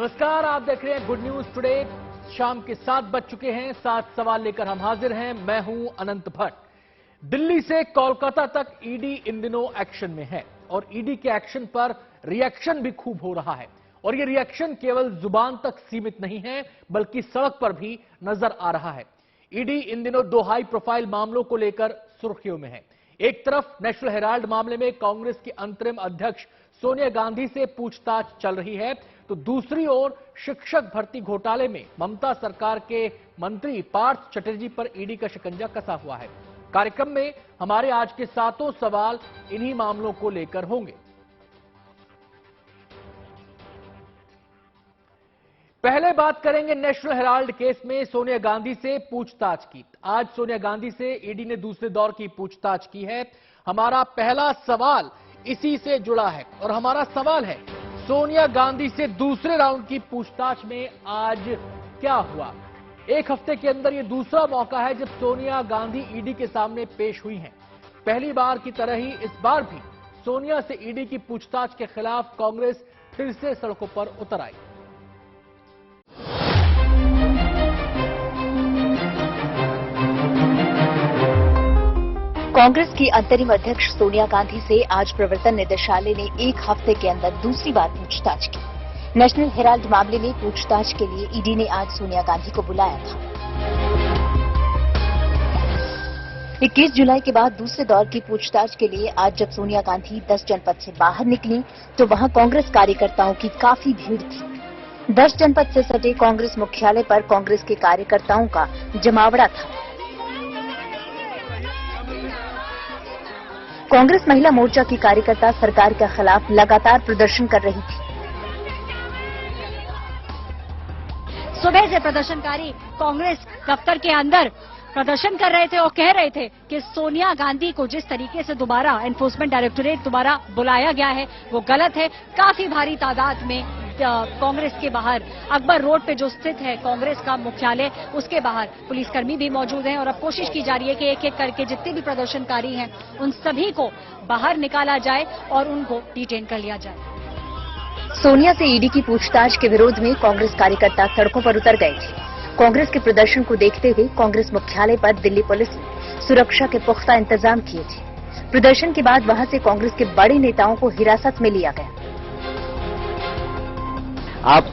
नमस्कार, आप देख रहे हैं गुड न्यूज टुडे। शाम के 7 बज चुके हैं। 7 सवाल लेकर हम हाजिर हैं। मैं हूं अनंत भट्ट। दिल्ली से कोलकाता तक ईडी इन दिनों एक्शन में है और ईडी के एक्शन पर रिएक्शन भी खूब हो रहा है। और ये रिएक्शन केवल जुबान तक सीमित नहीं है, बल्कि सड़क पर भी नजर आ रहा है। ईडी इन दिनों 2 हाई प्रोफाइल मामलों को लेकर सुर्खियों में है। एक तरफ नेशनल हेराल्ड मामले में कांग्रेस की अंतरिम अध्यक्ष सोनिया गांधी से पूछताछ चल रही है, तो दूसरी ओर शिक्षक भर्ती घोटाले में ममता सरकार के मंत्री पार्थ चटर्जी पर ईडी का शिकंजा कसा हुआ है। कार्यक्रम में हमारे आज के 7 सवाल इन्हीं मामलों को लेकर होंगे। पहले बात करेंगे नेशनल हेराल्ड केस में सोनिया गांधी से पूछताछ की। आज सोनिया गांधी से ईडी ने दूसरे दौर की पूछताछ की है। हमारा पहला सवाल इसी से जुड़ा है और हमारा सवाल है, सोनिया गांधी से दूसरे राउंड की पूछताछ में आज क्या हुआ। एक हफ्ते के अंदर यह दूसरा मौका है जब सोनिया गांधी ईडी के सामने पेश हुई हैं। पहली बार की तरह ही इस बार भी सोनिया से ईडी की पूछताछ के खिलाफ कांग्रेस फिर से सड़कों पर उतर आई। कांग्रेस की अंतरिम अध्यक्ष सोनिया गांधी से आज प्रवर्तन निदेशालय ने एक हफ्ते के अंदर दूसरी बार पूछताछ की। नेशनल हेराल्ड मामले में पूछताछ के लिए ईडी ने आज सोनिया गांधी को बुलाया था। 21 जुलाई के बाद दूसरे दौर की पूछताछ के लिए आज जब सोनिया गांधी 10 जनपद से बाहर निकली तो वहां कांग्रेस कार्यकर्ताओं की काफी भीड़ थी। 10 जनपद से सटे कांग्रेस मुख्यालय पर कांग्रेस के कार्यकर्ताओं का जमावड़ा था। कांग्रेस महिला मोर्चा की कार्यकर्ता सरकार के खिलाफ लगातार प्रदर्शन कर रही थी। सुबह से प्रदर्शनकारी कांग्रेस दफ्तर के अंदर प्रदर्शन कर रहे थे और कह रहे थे कि सोनिया गांधी को जिस तरीके से दोबारा एनफोर्समेंट डायरेक्टोरेट दोबारा बुलाया गया है वो गलत है। काफी भारी तादाद में कांग्रेस के बाहर अकबर रोड पे जो स्थित है कांग्रेस का मुख्यालय, उसके बाहर पुलिसकर्मी भी मौजूद हैं और अब कोशिश की जा रही है कि एक एक करके जितने भी प्रदर्शनकारी हैं उन सभी को बाहर निकाला जाए और उनको डिटेन कर लिया जाए। सोनिया से ईडी की पूछताछ के विरोध में कांग्रेस कार्यकर्ता सड़कों पर उतर गए थे। कांग्रेस के प्रदर्शन को देखते हुए कांग्रेस मुख्यालय पर दिल्ली पुलिस ने सुरक्षा के पुख्ता इंतजाम किए थे। प्रदर्शन के बाद वहां से कांग्रेस के बड़े नेताओं को हिरासत में लिया गया। आप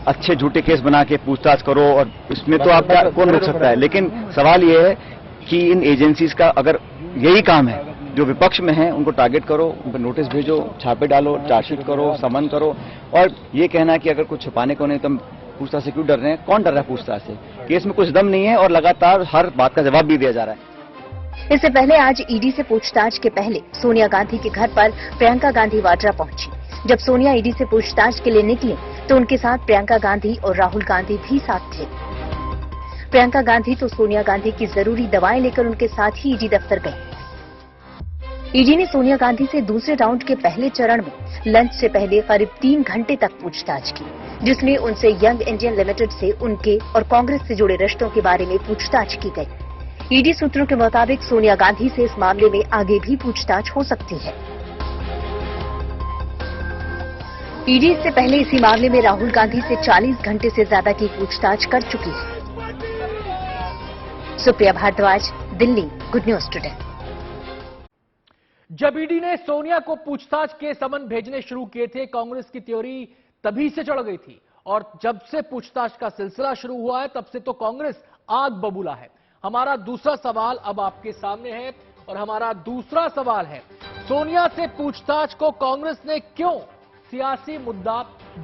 अच्छे झूठे केस बना के पूछताछ करो और इसमें तो आप कौन रोक सकता है। लेकिन सवाल ये है कि इन एजेंसीज का अगर यही काम है, जो विपक्ष में है उनको टारगेट करो, उनको नोटिस भेजो, छापे डालो, चार्जशीट करो, समन करो। और ये कहना है कि अगर कुछ छुपाने को नहीं तो हम पूछताछ से क्यों डर रहे हैं? कौन डर रहा है पूछताछ से? केस में कुछ दम नहीं है और लगातार हर बात का जवाब भी दिया जा रहा है। इससे पहले आज ईडी से पूछताछ के पहले सोनिया गांधी के घर पर प्रियंका गांधी वाड्रा पहुंची। जब सोनिया ईडी से पूछताछ के लिए निकली तो उनके साथ प्रियंका गांधी और राहुल गांधी भी साथ थे। प्रियंका गांधी तो सोनिया गांधी की जरूरी दवाएं लेकर उनके साथ ही ईडी दफ्तर गई। ईडी ने सोनिया गांधी से दूसरे राउंड के पहले चरण में लंच से पहले करीब 3 घंटे तक पूछताछ की, जिसमें उनसे यंग इंडियन लिमिटेड से उनके और कांग्रेस से जुड़े रिश्तों के बारे में पूछताछ की गई। ईडी सूत्रों के मुताबिक सोनिया गांधी से इस मामले में आगे भी पूछताछ हो सकती है। ईडी इससे पहले इसी मामले में राहुल गांधी से 40 घंटे से ज्यादा की पूछताछ कर चुकी है। Supriya Bhardwaj, Delhi, good news today. जब ईडी ने सोनिया को पूछताछ के समन भेजने शुरू किए थे, कांग्रेस की थ्योरी तभी से चढ़ गई थी और जब से पूछताछ का सिलसिला शुरू हुआ है तब से तो कांग्रेस आग बबूला है। हमारा दूसरा सवाल अब आपके सामने है और हमारा दूसरा सवाल है, सोनिया से पूछताछ को कांग्रेस ने क्यों सियासी मुद्दा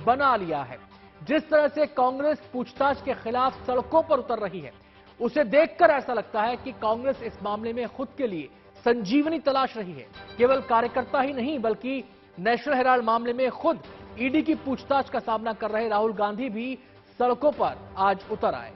बना लिया है? जिस तरह से कांग्रेस पूछताछ के खिलाफ सड़कों पर उतर रही है, उसे देखकर ऐसा लगता है कि कांग्रेस इस मामले में खुद के लिए संजीवनी तलाश रही है। केवल कार्यकर्ता ही नहीं बल्कि नेशनल हेराल्ड मामले में खुद ईडी की पूछताछ का सामना कर रहे राहुल गांधी भी सड़कों पर आज उतर आए।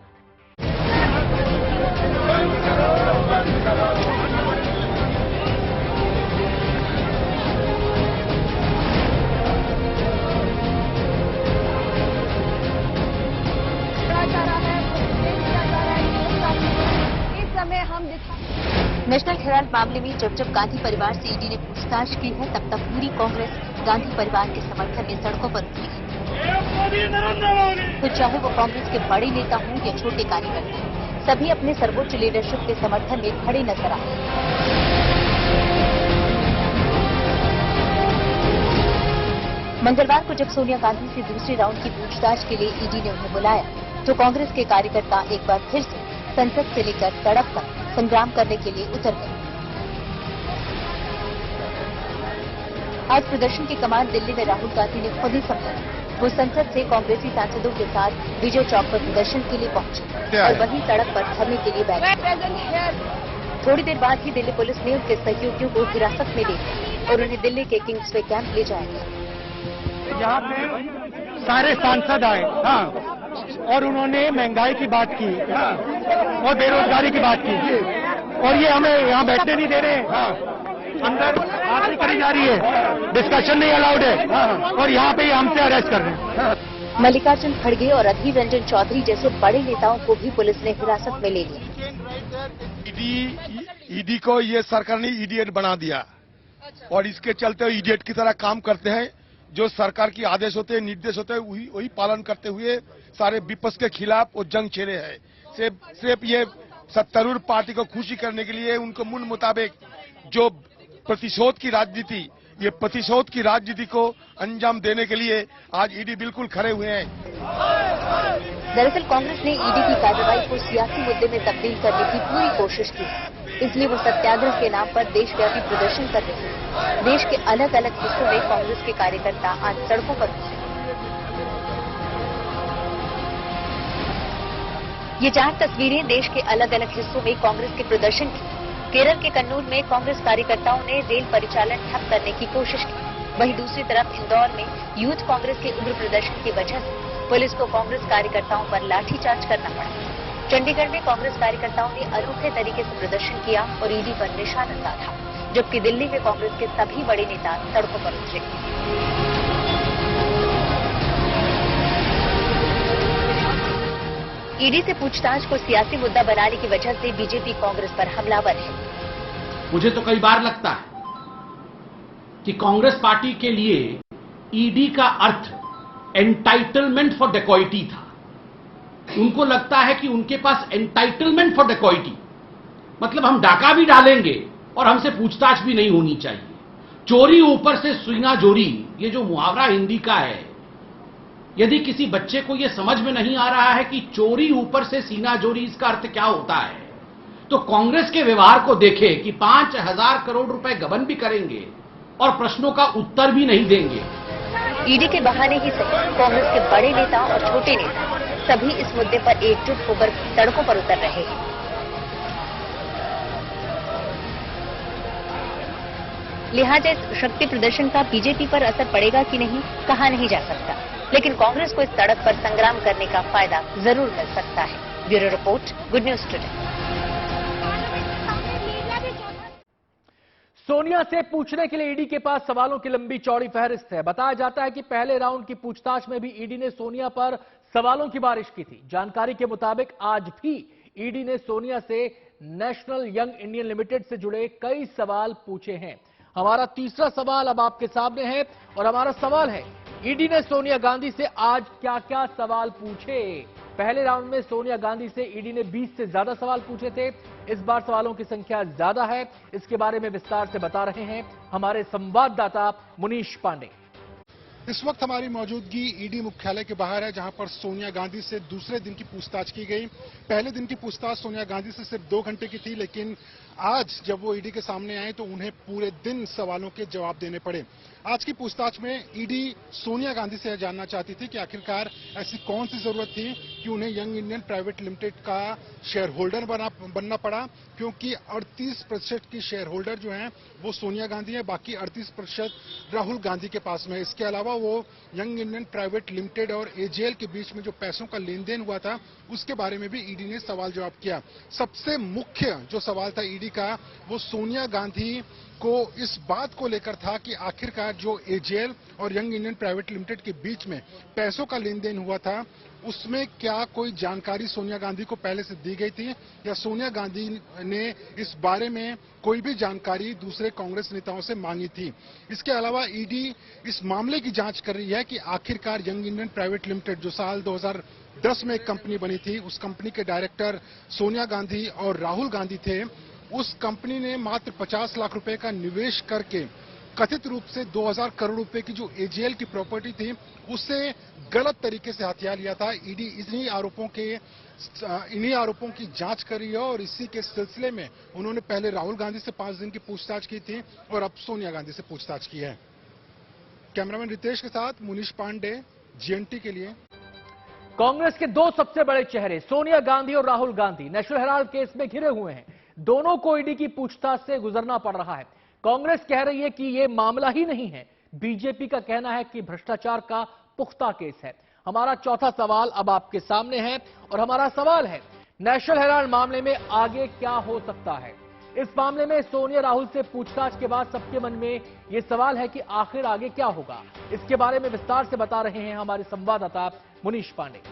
नेशनल हेराल्ड मामले में जब जब गांधी परिवार से ईडी ने पूछताछ की है तब तक पूरी कांग्रेस गांधी परिवार के समर्थन में सड़कों पर उतरी है। तो चाहे वो कांग्रेस के बड़े नेता हों या छोटे कार्यकर्ता, सभी अपने सर्वोच्च लीडरशिप के समर्थन में खड़े नजर आए। मंगलवार को जब सोनिया गांधी से दूसरे राउंड की पूछताछ के लिए ईडी ने उन्हें बुलाया, तो कांग्रेस के कार्यकर्ता एक बार फिर से संसद से लेकर सड़क तक संग्राम करने के लिए उतर गए। आज प्रदर्शन की कमान दिल्ली में राहुल गांधी ने खुद ही संभाली। वो संसद से कांग्रेसी सांसदों के साथ विजय चौक पर प्रदर्शन के लिए पहुंचे और वहीं सड़क पर धरने के लिए बैठे। थोड़ी देर बाद ही दिल्ली पुलिस ने उनके सहयोगियों को हिरासत में लिया और उन्हें दिल्ली के किंग्सवे कैंप ले जाया गया। यहाँ पे सारे सांसद आए, हाँ, और उन्होंने महंगाई की बात की, हाँ, और बेरोजगारी की बात की, और ये हमें यहाँ बैठने नहीं दे रहे हैं, हाँ, अंदर बात करी जा रही है, डिस्कशन नहीं अलाउड है, हाँ, और यहाँ पे हमसे अरेस्ट कर रहे हैं। हाँ। मल्लिकार्जुन खड़गे और अधीर रंजन चौधरी जैसे बड़े नेताओं को भी पुलिस ने हिरासत में ले लिया। ईडी को ये सरकार ने इडियट बना दिया और इसके चलते इडियट की तरह काम करते हैं। जो सरकार की आदेश होते हैं, निर्देश होते हैं, वही पालन करते हुए सारे विपक्ष के खिलाफ वो जंग छेड़े हैं। सिर्फ ये सत्तारूढ़ पार्टी को खुशी करने के लिए उनको मन मुताबिक जो प्रतिशोध की राजनीति, ये प्रतिशोध की राजनीति को अंजाम देने के लिए आज ईडी बिल्कुल खड़े हुए हैं। दरअसल कांग्रेस ने ईडी की कार्रवाई को सियासी मुद्दे में तब्दील करने की पूरी कोशिश की, इसलिए वो सत्याग्रह के नाम पर देशव्यापी प्रदर्शन कर रहे हैं। देश के अलग अलग हिस्सों में कांग्रेस के कार्यकर्ता आज सड़कों पर उतरे। ये 4 तस्वीरें देश के अलग अलग हिस्सों में कांग्रेस के प्रदर्शन की। केरल के कन्नूर में कांग्रेस कार्यकर्ताओं ने रेल परिचालन ठप करने की कोशिश की। वहीं दूसरी तरफ इंदौर में यूथ कांग्रेस के उग्र प्रदर्शन की वजह से पुलिस को कांग्रेस कार्यकर्ताओं पर लाठीचार्ज करना पड़ा। चंडीगढ़ में कांग्रेस कार्यकर्ताओं ने अनोखे तरीके से प्रदर्शन किया और ईडी पर निशाना साधा, जबकि दिल्ली में कांग्रेस के सभी बड़े नेता सड़कों पर उतरे। ईडी से पूछताछ को सियासी मुद्दा बनाने की वजह से बीजेपी कांग्रेस पर हमलावर है। मुझे तो कई बार लगता है कि कांग्रेस पार्टी के लिए ईडी का अर्थ एंटाइटलमेंट फॉर डेकॉइटी था। उनको लगता है कि उनके पास एंटाइटलमेंट फॉर डेकॉइटी मतलब हम डाका भी डालेंगे और हमसे पूछताछ भी नहीं होनी चाहिए। चोरी ऊपर से सीना जोरी, ये जो मुहावरा हिंदी का है, यदि किसी बच्चे को यह समझ में नहीं आ रहा है कि चोरी ऊपर से सीना जोरी इसका अर्थ क्या होता है, तो कांग्रेस के व्यवहार को देखे कि 5,000 करोड़ रुपए गबन भी करेंगे और प्रश्नों का उत्तर भी नहीं देंगे। ईडी के बहाने ही सही कांग्रेस के बड़े नेता और छोटे नेता सभी इस मुद्दे पर एकजुट होकर सड़कों पर उतर रहे हैं। लिहाजा इस शक्ति प्रदर्शन का बीजेपी पर असर पड़ेगा कि नहीं कहा नहीं जा सकता, लेकिन कांग्रेस को इस सड़क पर संग्राम करने का फायदा जरूर मिल सकता है। Bureau report, good news today. Sonia से पूछने के लिए ईडी के पास सवालों की लंबी चौड़ी फहरिस्त है। बताया जाता है कि पहले राउंड की पूछताछ में भी ईडी ने सोनिया पर सवालों की बारिश की थी। जानकारी के मुताबिक आज भी ईडी ने सोनिया से नेशनल यंग इंडियन लिमिटेड से जुड़े कई सवाल पूछे हैं। हमारा तीसरा सवाल अब आपके सामने है और हमारा सवाल है, ईडी ने सोनिया गांधी से आज क्या क्या सवाल पूछे। पहले राउंड में सोनिया गांधी से ईडी ने 20 से ज्यादा सवाल पूछे थे। इस बार सवालों की संख्या ज्यादा है। इसके बारे में विस्तार से बता रहे हैं हमारे संवाददाता मुनीश पांडे। इस वक्त हमारी मौजूदगी ईडी मुख्यालय के बाहर है, जहां पर सोनिया गांधी से दूसरे दिन की पूछताछ की गई। पहले दिन की पूछताछ सोनिया गांधी से सिर्फ 2 घंटे की थी, लेकिन आज जब वो ईडी के सामने आए तो उन्हें पूरे दिन सवालों के जवाब देने पड़े। आज की पूछताछ में ईडी सोनिया गांधी से जानना चाहती थी कि आखिरकार ऐसी कौन सी जरूरत थी कि उन्हें यंग इंडियन प्राइवेट लिमिटेड का शेयर होल्डर बनना पड़ा, क्योंकि 38% की शेयर होल्डर जो हैं वो सोनिया गांधी है, बाकी 38% राहुल गांधी के पास में। इसके अलावा वो यंग इंडियन प्राइवेट लिमिटेड और एजेएल के बीच में जो पैसों का लेन देन हुआ था उसके बारे में भी ईडी ने सवाल जवाब किया। सबसे मुख्य जो सवाल था ईडी का वो सोनिया गांधी को इस बात को लेकर था कि आखिरकार जो एजेएल और यंग इंडियन प्राइवेट लिमिटेड के बीच में पैसों का लेन देन हुआ था उसमें क्या कोई जानकारी सोनिया गांधी को पहले से दी गई थी या सोनिया गांधी ने इस बारे में कोई भी जानकारी दूसरे कांग्रेस नेताओं से मांगी थी। इसके अलावा ईडी इस मामले की जांच कर रही है कि आखिरकार यंग इंडियन प्राइवेट लिमिटेड जो साल 2010 में एक कंपनी बनी थी, उस कंपनी के डायरेक्टर सोनिया गांधी और राहुल गांधी थे। उस कंपनी ने मात्र 50 लाख रुपए का निवेश करके कथित रूप से 2000 करोड़ रुपए की जो एजेएल की प्रॉपर्टी थी उसे गलत तरीके से हथिया लिया था। ईडी इन्हीं आरोपों की जांच कर रही है और इसी के सिलसिले में उन्होंने पहले राहुल गांधी से 5 दिन की पूछताछ की थी और अब सोनिया गांधी से पूछताछ की है। कैमरामैन रितेश के साथ मुनीश पांडे, जीएनटी के लिए। कांग्रेस के दो सबसे बड़े चेहरे सोनिया गांधी और Rahul Gandhi national Herald case में घिरे हुए हैं। दोनों को ईडी की पूछताछ से गुजरना पड़ रहा है। कांग्रेस कह रही है कि यह मामला ही नहीं है। बीजेपी का कहना है कि भ्रष्टाचार का पुख्ता केस है। हमारा चौथा सवाल अब आपके सामने है और हमारा सवाल है, नेशनल हेराल्ड मामले में आगे क्या हो सकता है? इस मामले में सोनिया राहुल से पूछताछ के बाद सबके मन में यह सवाल है कि आखिर आगे क्या होगा। इसके बारे में विस्तार से बता रहे हैं हमारे संवाददाता मुनीश पांडे।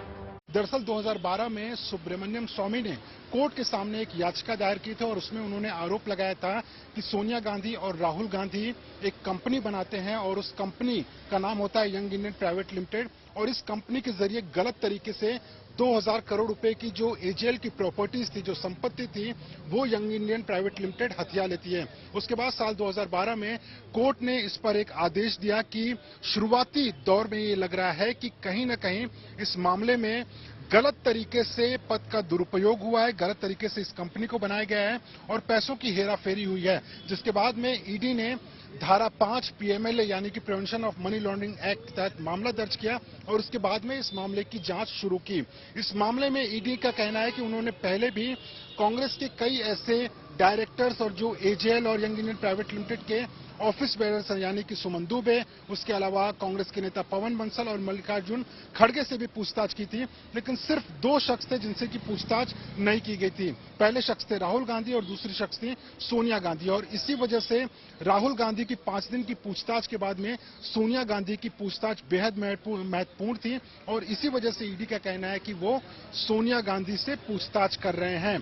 दरअसल 2012 में सुब्रमण्यम स्वामी ने कोर्ट के सामने एक याचिका दायर की थी और उसमें उन्होंने आरोप लगाया था कि सोनिया गांधी और राहुल गांधी एक कंपनी बनाते हैं और उस कंपनी का नाम होता है यंग इंडियन प्राइवेट लिमिटेड और इस कंपनी के जरिए गलत तरीके से 2000 करोड़ रुपए की जो एजेएल की प्रॉपर्टीज थी, जो संपत्ति थी, वो यंग इंडियन प्राइवेट लिमिटेड हथिया लेती है। उसके बाद साल 2012 में कोर्ट ने इस पर एक आदेश दिया कि शुरुआती दौर में ये लग रहा है कि कहीं न कहीं इस मामले में गलत तरीके से पद का दुरुपयोग हुआ है, गलत तरीके से इस कंपनी को बनाया गया है और पैसों की हेराफेरी हुई है। जिसके बाद में ईडी ने धारा 5 पीएमएलए यानी कि prevention of money laundering act के तहत मामला दर्ज किया और उसके बाद में इस मामले की जांच शुरू की। इस मामले में ईडी का कहना है कि उन्होंने पहले भी कांग्रेस के कई ऐसे डायरेक्टर्स और जो एजेएल और यंग इंडियन प्राइवेट लिमिटेड के ऑफिस बेयरर्स यानी कि सुमन दुबे, उसके अलावा कांग्रेस के नेता पवन बंसल और मल्लिकार्जुन खड़गे से भी पूछताछ की थी, लेकिन सिर्फ 2 शख्स थे जिनसे की पूछताछ नहीं की गई थी। पहले शख्स थे राहुल गांधी और दूसरी शख्स थी सोनिया गांधी और इसी वजह से राहुल गांधी की 5 दिन की पूछताछ के बाद में सोनिया गांधी की पूछताछ बेहद महत्वपूर्ण थी और इसी वजह से ईडी का कहना है कि वो सोनिया गांधी से पूछताछ कर रहे हैं।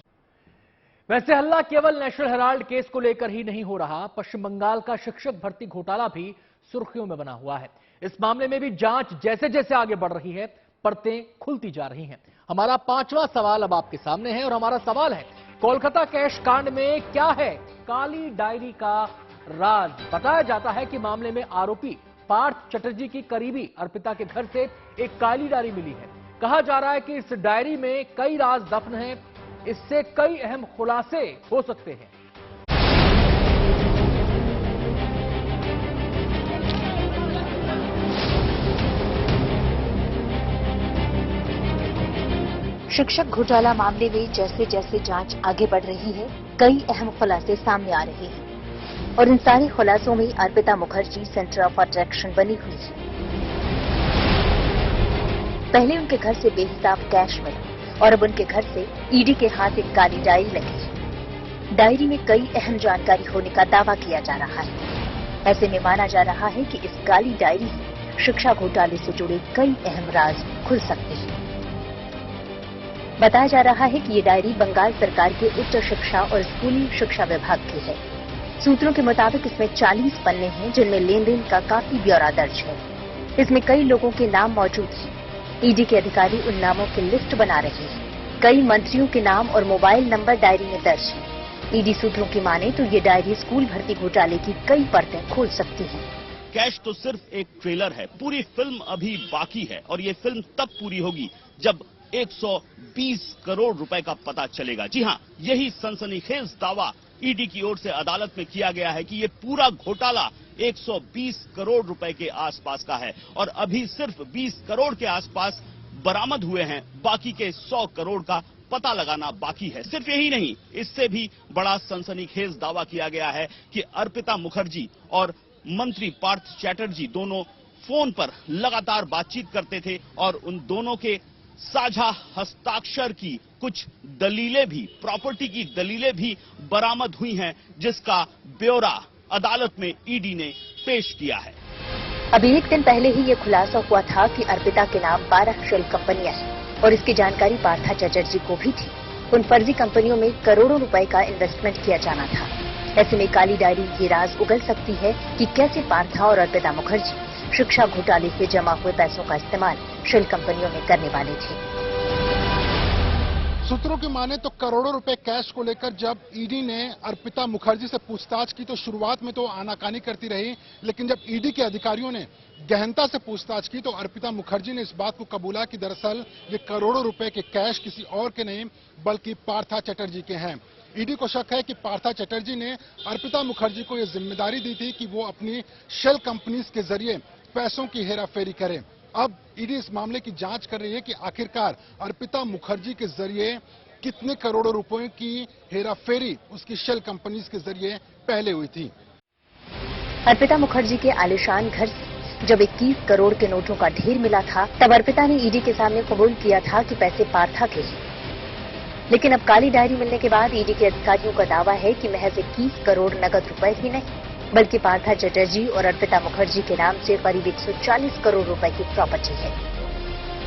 वैसे हल्ला केवल नेशनल हेराल्ड केस को लेकर ही नहीं हो रहा। पश्चिम बंगाल का शिक्षक भर्ती घोटाला भी सुर्खियों में बना हुआ है। इस मामले में भी जांच जैसे जैसे आगे बढ़ रही है, परतें खुलती जा रही हैं। हमारा 5वां सवाल अब आपके सामने है और हमारा सवाल है, कोलकाता कैश कांड में क्या है काली डायरी का राज? बताया जाता है कि मामले में आरोपी पार्थ चटर्जी की करीबी अर्पिता के घर से एक काली डायरी मिली है। कहा जा रहा है कि इस डायरी में कई राज दफन हैं, इससे कई अहम खुलासे हो सकते हैं। शिक्षक घोटाला मामले में जैसे जैसे जांच आगे बढ़ रही है, कई अहम खुलासे सामने आ रहे हैं और इन सारे खुलासों में Arpita Mukherjee centre of attraction बनी हुई है। पहले उनके घर से बेहिसाब कैश मिला और अब उनके घर से ईडी के हाथ एक काली डायरी लगी है। डायरी में कई अहम जानकारी होने का दावा किया जा रहा है। ऐसे में माना जा रहा है कि इस काली डायरी से शिक्षा घोटाले से जुड़े कई अहम राज खुल सकते हैं। बताया जा रहा है कि ये डायरी बंगाल सरकार के उच्च शिक्षा और स्कूली शिक्षा विभाग की है। सूत्रों के मुताबिक इसमें 40 पन्ने हैं जिनमें लेन देन का काफी ब्यौरा दर्ज है। इसमें कई लोगों के नाम मौजूद हैं। ईडी के अधिकारी उन नामों की लिस्ट बना रहे हैं। कई मंत्रियों के नाम और मोबाइल नंबर डायरी में दर्ज है। ईडी सूत्रों की माने तो ये डायरी स्कूल भर्ती घोटाले की कई परतें खोल सकती है। कैश तो सिर्फ एक ट्रेलर है, पूरी फिल्म अभी बाकी है और ये फिल्म तब पूरी होगी जब 120 करोड़ रुपए का पता चलेगा। जी हां, यही सनसनीखेज दावा ईडी की ओर से अदालत में किया गया है कि ये पूरा घोटाला 120 करोड़ रुपए के आसपास का है और अभी सिर्फ 20 करोड़ के आसपास बरामद हुए हैं। बाकी के 100 करोड़ का पता लगाना बाकी है। सिर्फ यही नहीं, इससे भी बड़ा सनसनीखेज दावा किया गया है कि अर्पिता मुखर्जी और मंत्री पार्थ चैटर्जी दोनों फोन पर लगातार बातचीत करते थे और उन दोनों के साझा हस्ताक्षर की कुछ दलीलें भी, प्रॉपर्टी की दलीलें भी बरामद हुई हैं, जिसका ब्यौरा अदालत में ईडी ने पेश किया है। अभी एक दिन पहले ही ये खुलासा हुआ था कि अर्पिता के नाम 12 शेल कंपनियां हैं और इसकी जानकारी पार्था चटर्जी को भी थी। उन फर्जी कंपनियों में करोड़ों रुपए का इन्वेस्टमेंट किया जाना था। ऐसे में काली डायरी ये राज उगल सकती है कि कैसे पार्था और अर्पिता मुखर्जी शिक्षा घोटाले से जमा हुए पैसों का इस्तेमाल शेल कंपनियों में करने वाले थे। सूत्रों की माने तो करोड़ों रुपए कैश को लेकर जब ईडी ने अर्पिता मुखर्जी से पूछताछ की तो शुरुआत में तो आनाकानी करती रही, लेकिन जब ईडी के अधिकारियों ने गहनता से पूछताछ की तो अर्पिता मुखर्जी ने इस बात को कबूला कि दरअसल ये करोड़ों रुपए के कैश किसी और के नहीं बल्कि पार्था चटर्जी के हैं। ईडी को शक है कि पार्था चटर्जी ने अर्पिता मुखर्जी को यह जिम्मेदारी दी थी कि वो अपनी शेल कंपनीज के जरिए पैसों की हेराफेरी करे। अब ईडी इस मामले की जांच कर रही है कि आखिरकार अर्पिता मुखर्जी के जरिए कितने करोड़ों रुपए की हेराफेरी उसकी शेल कंपनीज के जरिए पहले हुई थी। अर्पिता मुखर्जी के आलिशान घर से जब 21 करोड़ के नोटों का ढेर मिला था तब अर्पिता ने ईडी के सामने कबूल किया था कि पैसे पार्था के ही। लेकिन अब काली डायरी मिलने के बाद ईडी के अधिकारियों का दावा है कि महज 21 करोड़ नकद रुपए ही नहीं बल्कि पार्था चटर्जी और अर्पिता मुखर्जी के नाम से करीब 140 करोड़ रुपए की प्रॉपर्टी है।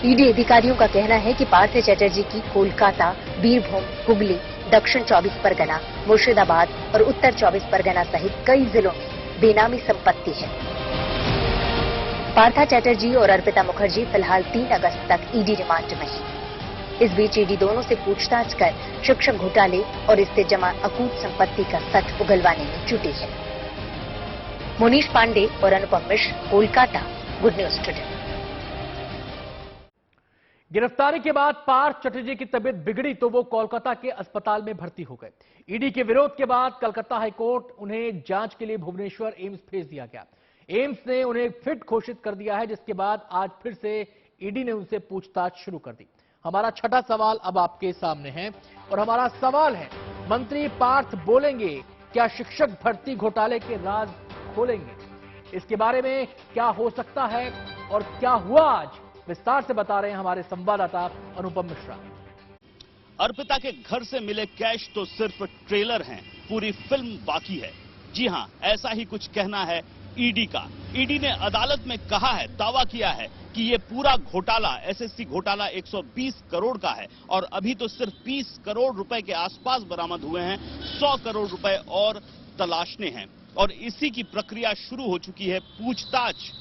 ईडी अधिकारियों का कहना है कि पार्था चटर्जी की कोलकाता, बीरभूम, हुगली, दक्षिण 24 परगना, मुर्शिदाबाद और उत्तर 24 परगना सहित कई जिलों में बेनामी संपत्ति है। पार्था चटर्जी और अर्पिता मुखर्जी फिलहाल 3 अगस्त तक ईडी रिमांड में है। इस बीच ईडी दोनों से पूछताछ कर शिक्षक घोटाले और इससे जमा अकूत संपत्ति का सच उगलवाने में जुटी है। मोनीश पांडे और Anupam Mishra, Kolkata, good news today. गिरफ्तारी के बाद पार्थ चटर्जी की तबीयत बिगड़ी तो वो कोलकाता के अस्पताल में भर्ती हो गए। ईडी के विरोध के बाद कलकत्ता हाईकोर्ट उन्हें जांच के लिए भुवनेश्वर एम्स भेज दिया गया। एम्स ने उन्हें फिट घोषित कर दिया है, जिसके बाद आज फिर से ईडी ने उनसे पूछताछ शुरू कर दी। हमारा छठा सवाल अब आपके सामने है और हमारा सवाल है, मंत्री पार्थ बोलेंगे क्या शिक्षक भर्ती घोटाले के राज खोलेंगे? इसके बारे में क्या हो सकता है और क्या हुआ आज, विस्तार से बता रहे हैं हमारे संवाददाता अनुपम मिश्रा। अर्पिता के घर से मिले कैश तो सिर्फ ट्रेलर हैं, पूरी फिल्म बाकी है। जी हां, ऐसा ही कुछ कहना है ईडी का। ईडी ने अदालत में कहा है, दावा किया है कि ये पूरा घोटाला एसएससी घोटाला 120 करोड़ का है और अभी तो सिर्फ 20 करोड़ रुपए के आसपास बरामद हुए हैं। 100 करोड़ रुपए और तलाशने हैं और इसी की प्रक्रिया शुरू हो चुकी है। पूछताछ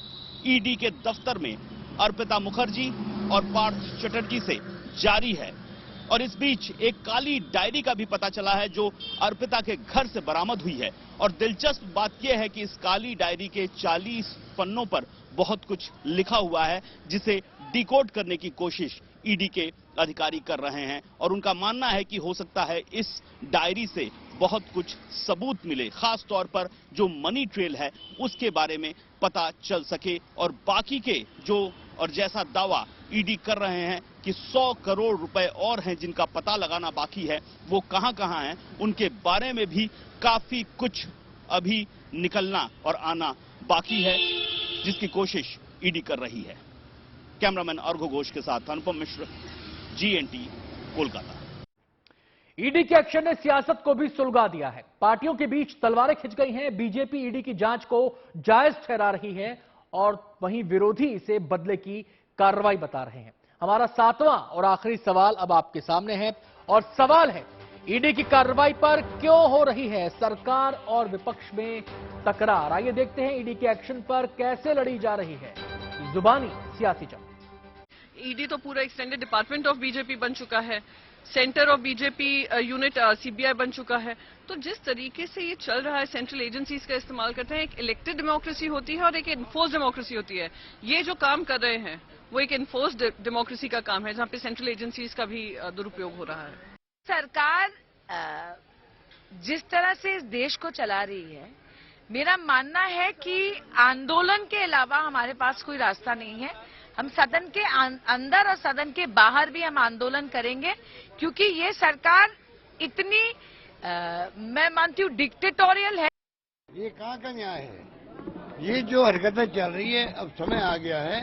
ईडी के दफ्तर में अर्पिता मुखर्जी और पार्थ चटर्जी से जारी है और इस बीच एक काली डायरी का भी पता चला है जो अर्पिता के घर से बरामद हुई है। और दिलचस्प बात यह है कि इस काली डायरी के 40 पन्नों पर बहुत कुछ लिखा हुआ है जिसे डिकोड करने की कोशिश ईडी के अधिकारी कर रहे हैं और उनका मानना है कि हो सकता है इस डायरी से बहुत कुछ सबूत मिले, खास तौर पर जो मनी ट्रेल है उसके बारे में पता चल सके और बाकी के जो और जैसा दावा ईडी कर रहे हैं कि 100 करोड़ रुपए और हैं जिनका पता लगाना बाकी है, वो कहां-कहां हैं, उनके बारे में भी काफी कुछ अभी निकलना और आना बाकी है, जिसकी कोशिश ईडी कर रही है। कैमरामैन अर्घो घोष के साथ अनुपम मिश्र, जीएनटी, कोलकाता। ईडी के एक्शन ने सियासत को भी सुलगा दिया है। पार्टियों के बीच तलवारें खिंच गई हैं। बीजेपी ईडी की जांच को जायज ठहरा रही है और वहीं विरोधी इसे बदले की कार्रवाई बता रहे हैं। हमारा 7वां और आखिरी सवाल अब आपके सामने है और सवाल है, ईडी की कार्रवाई पर क्यों हो रही है सरकार और विपक्ष में तकरार? आइए देखते हैं ईडी के एक्शन पर कैसे लड़ी जा रही है जुबानी सियासी जंग। ईडी तो पूरा एक्सटेंडेड डिपार्टमेंट ऑफ बीजेपी बन चुका है, centre of BJP unit CBI बन चुका है। तो जिस तरीके से ये चल रहा है, सेंट्रल एजेंसीज का इस्तेमाल करते हैं, एक इलेक्टेड डेमोक्रेसी होती है और एक इन्फोर्स डेमोक्रेसी होती है। ये जो काम कर रहे हैं वो एक इन्फोर्स डेमोक्रेसी का काम है जहां पे सेंट्रल एजेंसीज का भी दुरुपयोग हो रहा है। सरकार जिस तरह से इस देश को चला रही है, मेरा मानना है कि आंदोलन के अलावा हमारे पास कोई रास्ता नहीं है। हम सदन के अंदर और सदन के बाहर भी हम आंदोलन करेंगे क्योंकि ये सरकार इतनी मैं मानती हूँ डिक्टेटोरियल है। ये कहाँ का न्याय है? ये जो हरकतें चल रही है, अब समय आ गया है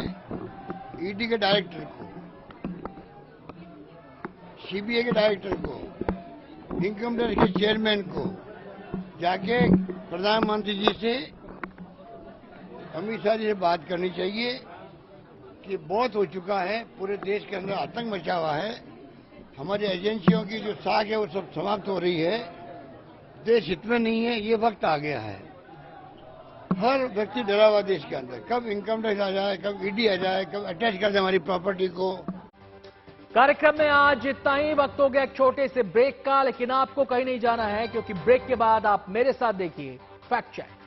ईडी के डायरेक्टर को, सीबीआई के डायरेक्टर को, इनकम टैक्स के चेयरमैन को जाके प्रधानमंत्री जी से, अमित शाह जी से बात करनी चाहिए कि बहुत हो चुका है, पूरे देश के अंदर आतंक मचा हुआ है, हमारी एजेंसियों की जो साख है वो सब समाप्त हो रही है, देश हित में नहीं है, ये वक्त आ गया है। हर व्यक्ति डरा हुआ देश के अंदर, कब इनकम टैक्स आ जाए, कब ईडी आ जाए, कब अटैच कर दे हमारी प्रॉपर्टी को। कार्यक्रम में आज इतना ही। वक्त हो गया एक छोटे से ब्रेक का, लेकिन आपको कहीं नहीं जाना है, क्योंकि ब्रेक के बाद आप मेरे साथ देखिए फैक्ट चेक।